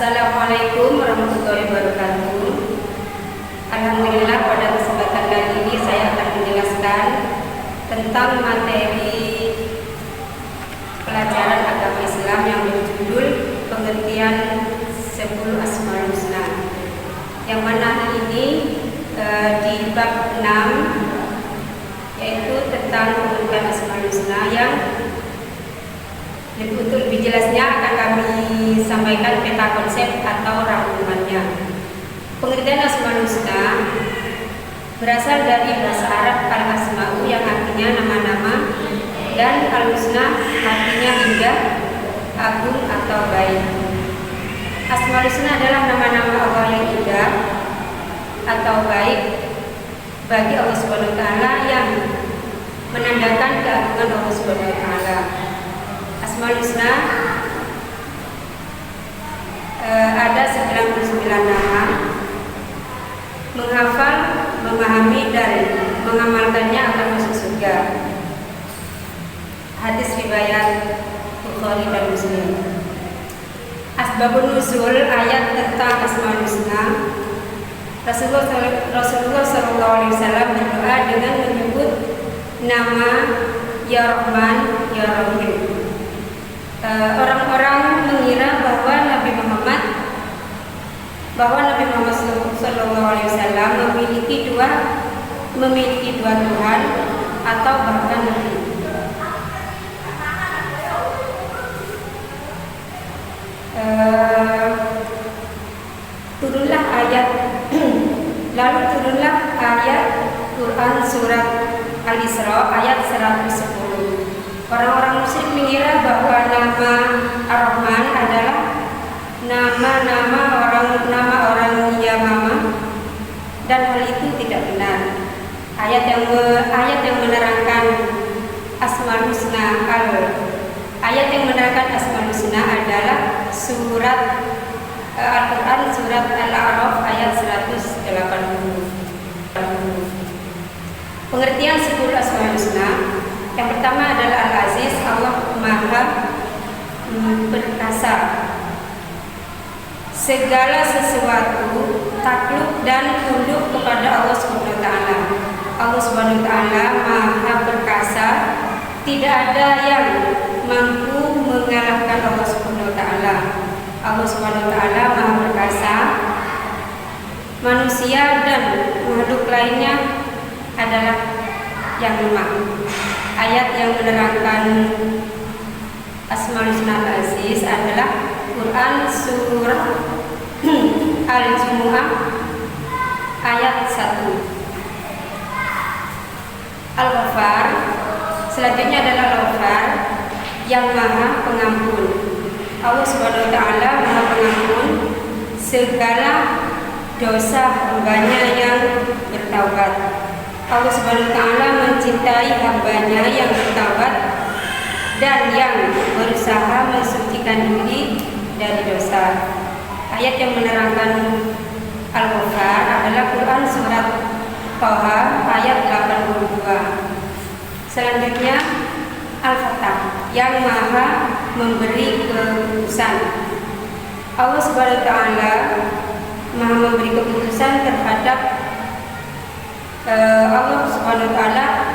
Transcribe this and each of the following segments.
Assalamualaikum warahmatullahi wabarakatuh. Alhamdulillah, pada kesempatan kali ini saya akan menjelaskan tentang materi pelajaran agama Islam yang berjudul pengertian 10 Asmaul Husna, yang mana ini di bab 6, yaitu tentang pengertian Asmaul Husna, yang untuk lebih jelasnya akan kami sampaikan peta konsep atau rangkumannya. Pengertian Asmaul Husna berasal dari bahasa Arab al-asma'u yang artinya nama-nama, dan al-husna artinya indah, agung atau baik. Asmaul Husna adalah nama-nama Allah yang indah atau baik bagi Allah Subhanahu wa taala, yang menandakan keagungan Allah Subhanahu wa taala. Asmaul Husna ada 99 nama. Menghafal, memahami, dan mengamalkannya akan masuk surga. Hadis riwayat Bukhari dan Muslim. Asbabun nuzul ayat tentang Asmaul Husna. Rasulullah SAW berdoa dengan menyebut nama Ya Rahman, Ya Rahim. Orang-orang mengira bahwa Nabi Muhammad SAW memiliki dua Tuhan atau bahkan lebih. Turunlah ayat lalu turunlah ayat Quran surat Al-Isra ayat 110. Orang-orang musyrik mengira bahwa nama Ar-Rahman adalah nama orang Yamama, dan hal itu tidak benar. Ayat yang menerangkan Asmaul Husna adalah surat Al-Quran surat Al-A'raf ayat 180. Pengertian 10 Asmaul Husna. Yang pertama adalah Al-Aziz, Allah Maha Perkasa. Segala sesuatu takluk dan tunduk kepada Allah Subhanahu wa taala. Allah Subhanahu wa taala Maha Perkasa, tidak ada yang mampu mengalahkan Allah Subhanahu wa taala. Allah Subhanahu wa taala Maha Perkasa. Manusia dan makhluk lainnya adalah yang lemah. Ayat yang menerangkan Asmaul Husna Al-Aziz adalah Quran surah Al-Jumu'ah ayat 1. Al-Ghaffar, selanjutnya adalah Al-Ghaffar, yang Maha Pengampun. Allah Subhanahu wa taala Maha Pengampun segala dosa hambanya yang bertaubat. Allah Subhanahu wa taala mencintai hambanya yang bertaubat dan yang berusaha mensucikan diri dari dosa. Ayat yang menerangkan Al-Ghaffar adalah Quran surat Thaha ayat 82. Selanjutnya Al-Fattah, yang Maha memberi keputusan. Allah Subhanahu wa taala Maha memberi keputusan terhadap Allah Subhanahu wa taala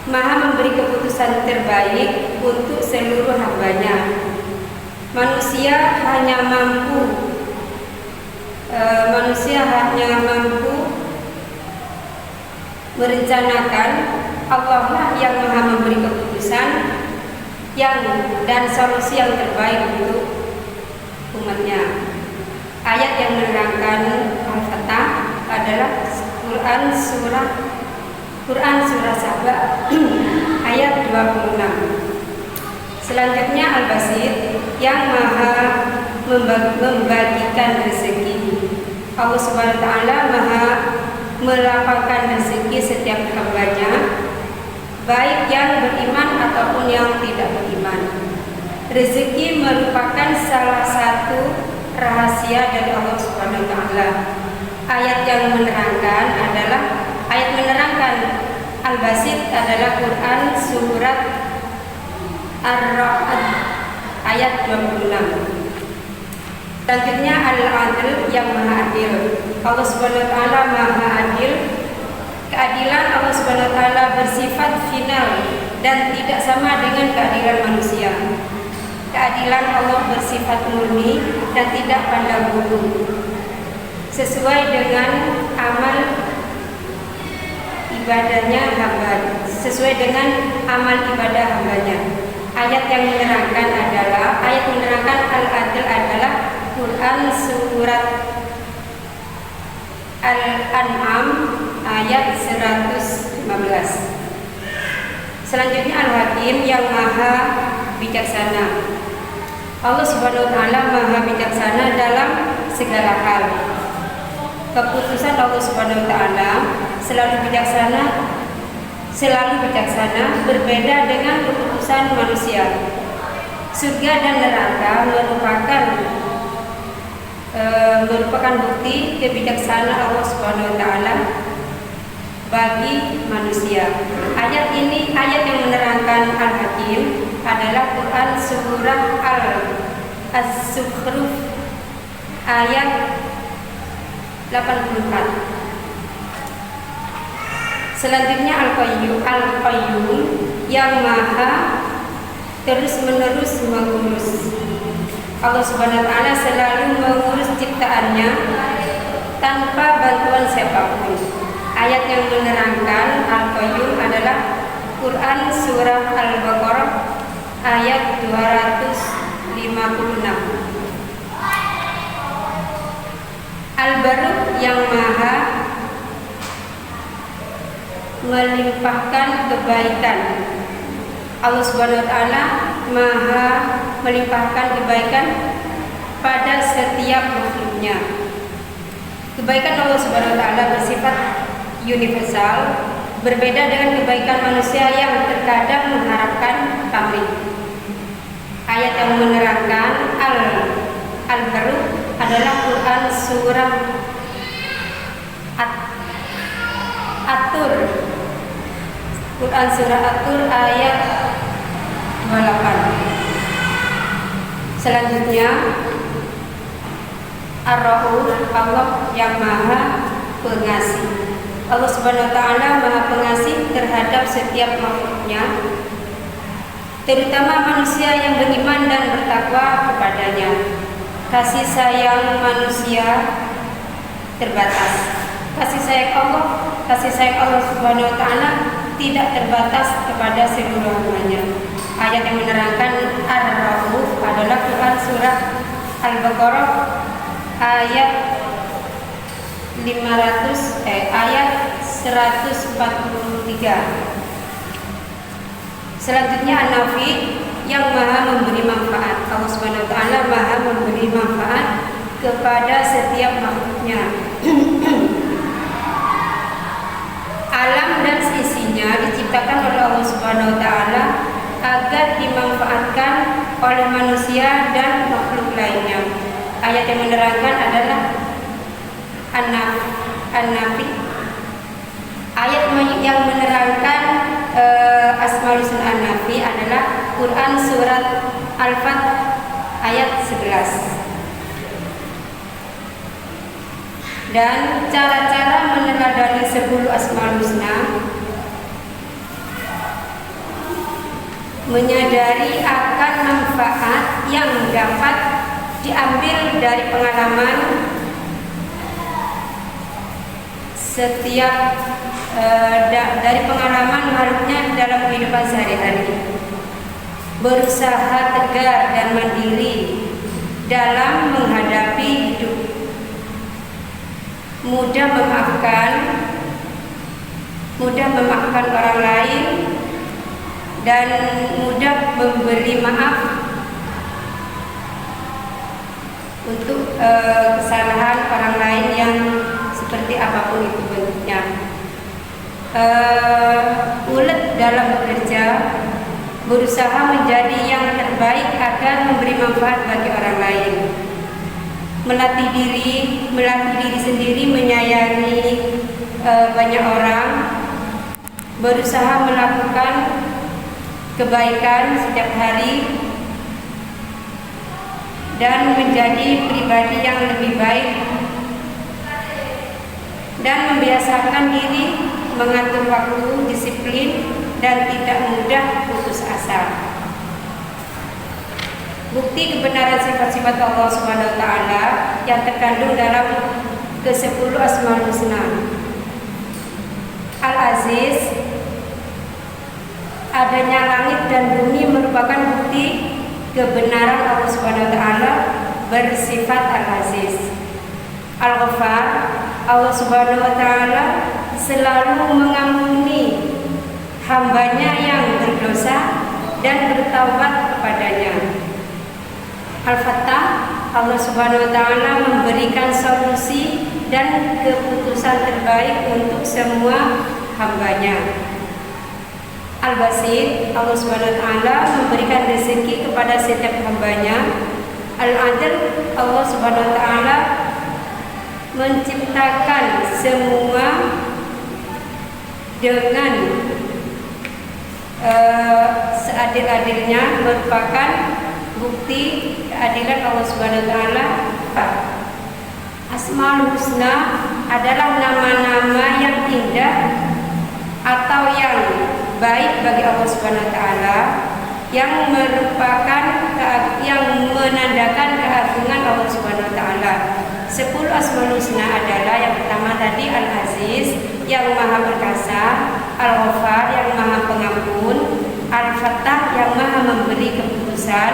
Maha memberi keputusan terbaik untuk seluruh hambanya. Manusia hanya mampu merencanakan. Allah lah yang Maha memberi keputusan dan solusi yang terbaik untuk umatnya. Ayat yang menerangkan Al-Fattah adalah Quran surah Saba ayat 26. Selanjutnya Al-Basit, yang Maha membagikan rezeki. Allah Subhanahu wa taala Maha melapangkan rezeki setiap hambanya, baik yang beriman ataupun yang tidak beriman. Rezeki merupakan salah satu rahasia dari Allah Subhanahu wa taala. Ayat yang menerangkan Al-Basit adalah Quran surat Ar-Ra'd ayat 26. Selanjutnya Al-Adil yang Maha Adil. Allah Subhanahu wa taala Maha Adil. Keadilan Allah Subhanahu wa taala bersifat final dan tidak sama dengan keadilan manusia. Keadilan Allah bersifat murni dan tidak pandang bulu, sesuai dengan amal ibadahnya hamba, sesuai dengan amal ibadah hambanya. Ayat yang menerangkan Al-Adil adalah Quran surat Al-An'am ayat 115. Selanjutnya Al-Hakim yang Maha Bijaksana. Allah Subhanahu wa taala Maha Bijaksana dalam segala hal. Keputusan Allah Subhanahu wa taala selalu bijaksana, berbeda dengan keputusan manusia. Surga dan neraka merupakan bukti kebijaksanaan Allah Subhanahu wa taala bagi manusia. Ayat yang menerangkan Al-Hakim adalah Quran surah Al-Zukhruf ayat 84. Selanjutnya Al-Qayyum yang Maha terus-menerus mengurus. Allah Subhanahu wa taala selalu mengurus ciptaannya tanpa bantuan siapapun. Ayat yang menerangkan Al-Qayyum adalah Quran surah Al-Baqarah ayat 256. Al-Barr yang Maha melimpahkan kebaikan. Allah Subhanahu wa taala Maha melimpahkan kebaikan pada setiap makhluknya. Kebaikan Allah Subhanahu wa taala bersifat universal, berbeda dengan kebaikan manusia yang terkadang mengharapkan pamrih. Ayat yang menerangkan Al-Barr adalah Quran surah At-Tur. Quran surah At-Tur ayat 28. Selanjutnya Ar-Rauf, Allah yang Maha Pengasih. Allah Subhanahu wa taala Maha Pengasih terhadap setiap makhluknya, terutama manusia yang beriman dan bertakwa kepadanya. Kasih sayang manusia terbatas. Kasih sayang Allah Subhanahu wa taala tidak terbatas kepada seluruh hambanya. Ayat yang menerangkan Ar-Rauf adalah Quran surah Al-Baqarah ayat 143. Selanjutnya An-Nafi yang Maha memberi manfaat. Allah Subhanahu wa taala Maha memberi manfaat kepada setiap makhluknya. Alam dan isinya diciptakan oleh Allah Subhanahu wa taala agar dimanfaatkan oleh manusia dan makhluk lainnya. Ayat yang menerangkan adalah An-Nafi. Ayat yang menerangkan Asmaul Husna An-Nafi adalah Quran surat Al-Fath ayat 11. Dan cara-cara meneladani 10 Asmaul Husna, menyadari akan manfaat yang dapat diambil dari pengalaman dari pengalaman makhluknya dalam kehidupan sehari-hari, berusaha tegar dan mandiri dalam menghadapi hidup, mudah memaafkan orang lain dan mudah memberi maaf untuk kesalahan orang lain yang seperti apapun itu bentuknya. Ulet dalam bekerja, berusaha menjadi yang terbaik agar memberi manfaat bagi orang lain. Melatih diri sendiri menyayangi banyak orang, berusaha melakukan kebaikan setiap hari, dan menjadi pribadi yang lebih baik, dan membiasakan diri mengatur waktu, disiplin, dan tidak mudah putus asa. Bukti kebenaran sifat-sifat Allah Subhanahu wa taala yang terkandung dalam ke-10 Asmaul Husna. Al-Aziz, adanya langit dan bumi merupakan bukti kebenaran Allah Subhanahu wa taala bersifat Al-Aziz. Al-Ghaffar, Allah Subhanahu wa taala selalu mengampuni hambanya yang berdosa dan bertaubat kepadanya. Al-Fattah, Allah Subhanahu wa taala memberikan solusi dan keputusan terbaik untuk semua hambanya. Al-Basir, Allah Subhanahu wa taala memberikan rezeki kepada setiap hambanya. Al-Adil, Allah Subhanahu wa taala menciptakan semua dengan seadil-adilnya, merupakan bukti keadilan Allah Subhanahu wa taala. Asmaul Husna adalah nama-nama yang indah atau yang baik bagi Allah Subhanahu wa taala, yang merupakan yang menandakan keagungan Allah Subhanahu wa taala. 10 Asmaul Husna adalah yang pertama tadi Al-Aziz yang Maha Perkasa, Al-Ghaffar yang Maha Pengampun, Al-Fattah yang Maha memberi keputusan,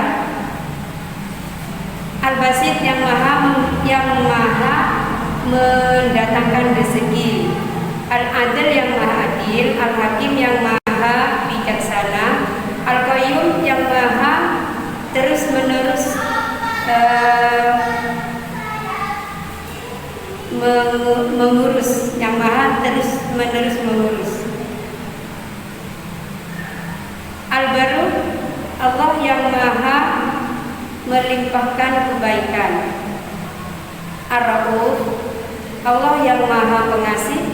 Al-Basit yang maha mendatangkan rezeki, Al-Adil yang maha adil, Al-Hakim yang maha bijaksana, Al-Qayyum yang maha terus menerus mengurus, yang maha terus menerus mengurus. Al-Baru, Allah yang maha melimpahkan kebaikan. Ar-Rauf, Allah yang maha pengasih,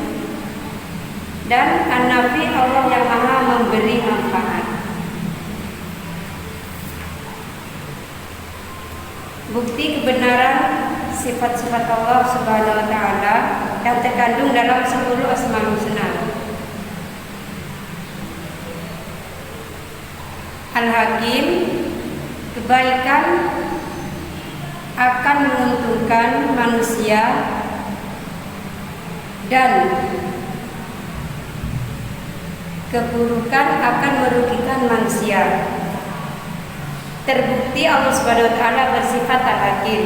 dan An-Nafi, Allah yang maha memberi manfaat. Bukti kebenaran sifat-sifat Allah Subhanahu wa taala yang terkandung dalam 10 Asmaul Husna. Al-Hakim, kebaikan akan menguntungkan manusia dan keburukan akan merugikan manusia. Terbukti Allah Subhanahu wa taala bersifat Al-Hakim.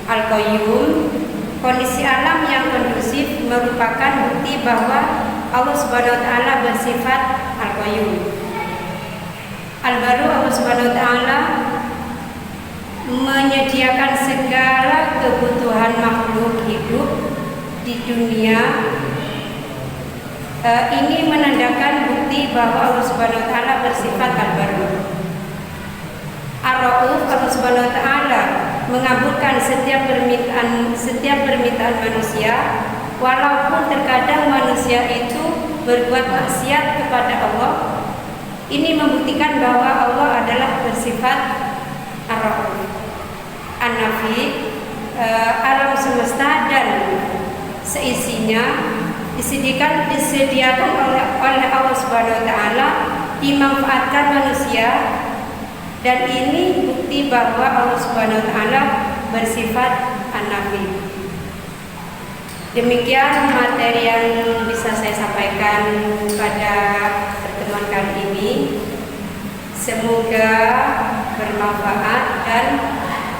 Al-Qayyum, kondisi alam yang kondusif merupakan bukti bahwa Allah Subhanahu wa taala bersifat Al-Qayyum. Al-Baru, Allah Subhanahu wa taala menyediakan segala kebutuhan makhluk hidup di dunia. Ini menandakan bukti bahwa Allah Subhanahu wa taala bersifat Al-Baru. Ar-Rauf, Allah Subhanahu wa taala mengabulkan setiap permintaan manusia, walaupun terkadang manusia itu berbuat maksiat kepada Allah. Ini membuktikan bahwa Allah adalah bersifat Ar-Rauf. An-Nafi, alam semesta dan seisinya disediakan oleh Allah Subhanahu wa taala, dimanfaatkan manusia, dan ini bukti bahwa Allah Subhanahu wa taala bersifat An-Nafi. Demikian materi yang bisa saya sampaikan pada pertemuan kali ini. Semoga bermanfaat dan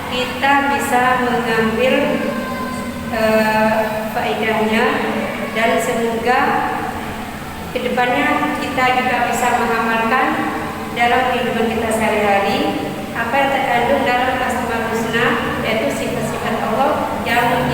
kita bisa mengambil faedahnya, dan semoga kedepannya kita juga bisa mengamalkan dalam kehidupan kita sehari-hari apa yang terkandung dalam Asmaul Husna, yaitu sifat-sifat Allah yang